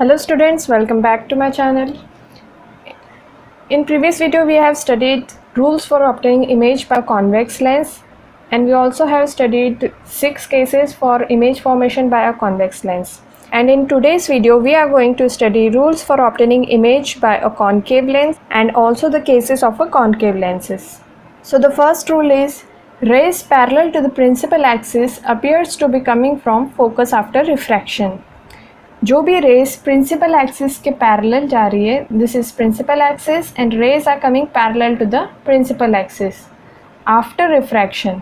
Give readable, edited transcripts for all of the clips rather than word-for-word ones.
Hello students, welcome back to my channel. In previous video we have studied rules for obtaining image by convex lens, and we also have studied 6 cases for image formation by a convex lens. And in today's video we are going to study rules for obtaining image by a concave lens and also the cases of a concave lenses. So the first rule is rays parallel to the principal axis appears to be coming from focus after refraction. जो भी rays principal axis के parallel जा रही है, this is principal axis and rays are coming parallel to the principal axis after refraction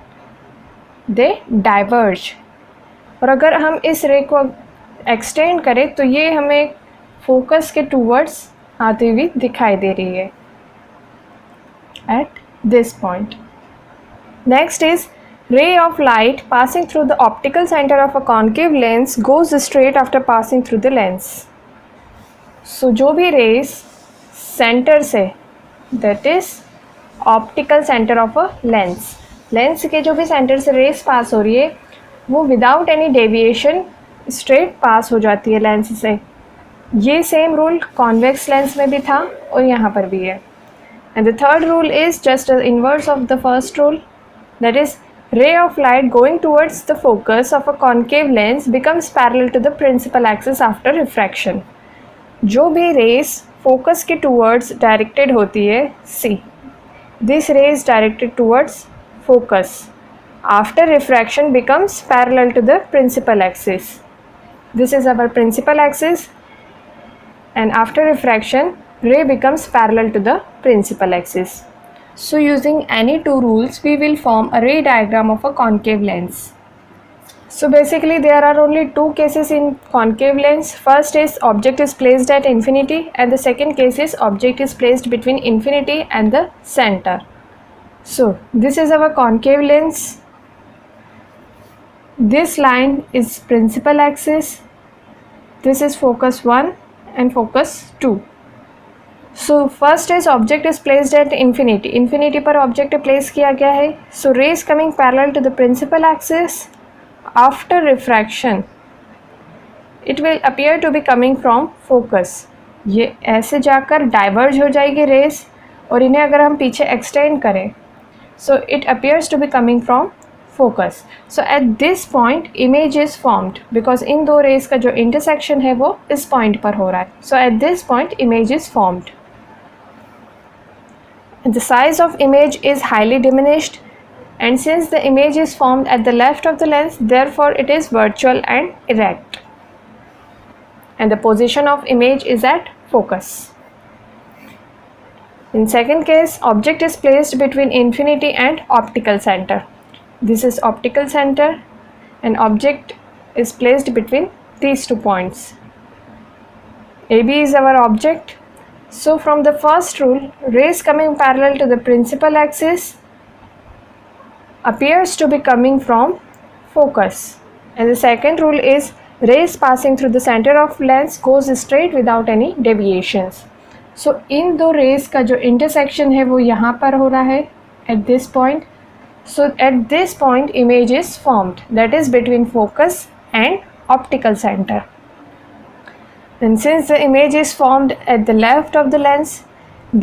they diverge. और अगर हम इस रे को एक्सटेंड करें तो ये हमें फोकस के टूवर्ड्स आती हुई दिखाई दे रही है at this point. Next is ray of light passing through the optical center of a concave lens goes straight after passing through the lens. So जो भी rays center से, that is optical center of a lens, lens के जो भी center से rays pass हो रही है वो without any deviation straight pass हो जाती है lens से। ये same rule convex lens में भी था और यहाँ पर भी है। And the third rule is just the inverse of the first rule, that is ray of light going towards the focus of a concave lens becomes parallel to the principal axis after refraction. जो भी rays focus के towards directed होती है, see this ray is directed towards focus, after refraction becomes parallel to the principal axis. This is our principal axis and after refraction ray becomes parallel to the principal axis. So using any two rules we will form a ray diagram of a concave lens. So basically there are only two cases in concave lens. First is object is placed at infinity and the second case is object is placed between infinity and the center. So this is our concave lens. This line is principal axis. This is focus 1 and focus 2. So first is object is placed at infinity. Infinity पर object place किया गया है. So rays coming parallel to the principal axis after refraction it will appear to be coming from focus. ये ऐसे जाकर diverge हो जाएगी rays और इन्हें अगर हम पीछे extend करें so it appears to be coming from focus. So at this point image is formed because इन दो rays का जो intersection है वो इस point पर हो रहा है. So at this point image is formed. The size of image is highly diminished, and since the image is formed at the left of the lens, therefore it is virtual and erect, and the position of image is at focus. In second case, object is placed between infinity and optical center. This is optical center and object is placed between these 2 points. AB is our object. So from the first rule, rays coming parallel to the principal axis appears to be coming from focus, and the second rule is rays passing through the center of lens goes straight without any deviations. So इन दो rays का जो intersection है वो यहाँ पर हो रहा है at this point. So at this point image is formed, that is between focus and optical center. And since the image is formed at the left of the lens,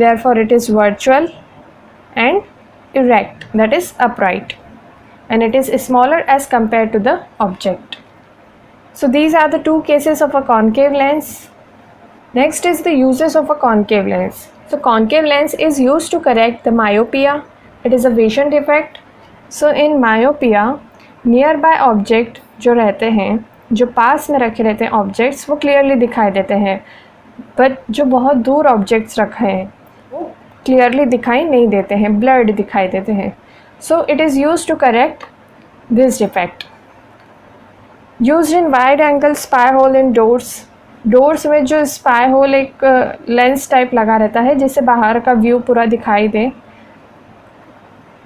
therefore it is virtual and erect, that is upright, and it is smaller as compared to the object. So these are the two cases of a concave lens. Next is the uses of a concave lens. So concave lens is used to correct the myopia. It is a vision defect. So in myopia, nearby object जो रहते हैं, जो पास में रखे रहते हैं objects वो clearly दिखाई देते हैं, बट जो बहुत दूर ऑब्जेक्ट्स रखे हैं वो क्लियरली दिखाई नहीं देते हैं, ब्लर्ड दिखाई देते हैं. So it is used to correct this defect. Used in wide angle spy hole in doors में जो स्पाई होल एक लेंस टाइप लगा रहता है जिससे बाहर का व्यू पूरा दिखाई दे,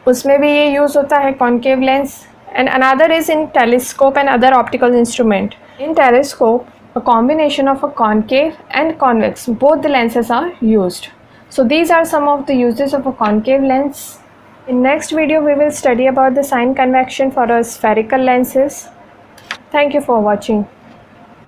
उसमें भी ये यूज़ होता है concave lens. And another is in telescope and other optical instrument. In telescope, a combination of a concave and convex, both the lenses are used. So these are some of the uses of a concave lens. In next video, we will study about the sign convection for a spherical lenses. Thank you for watching.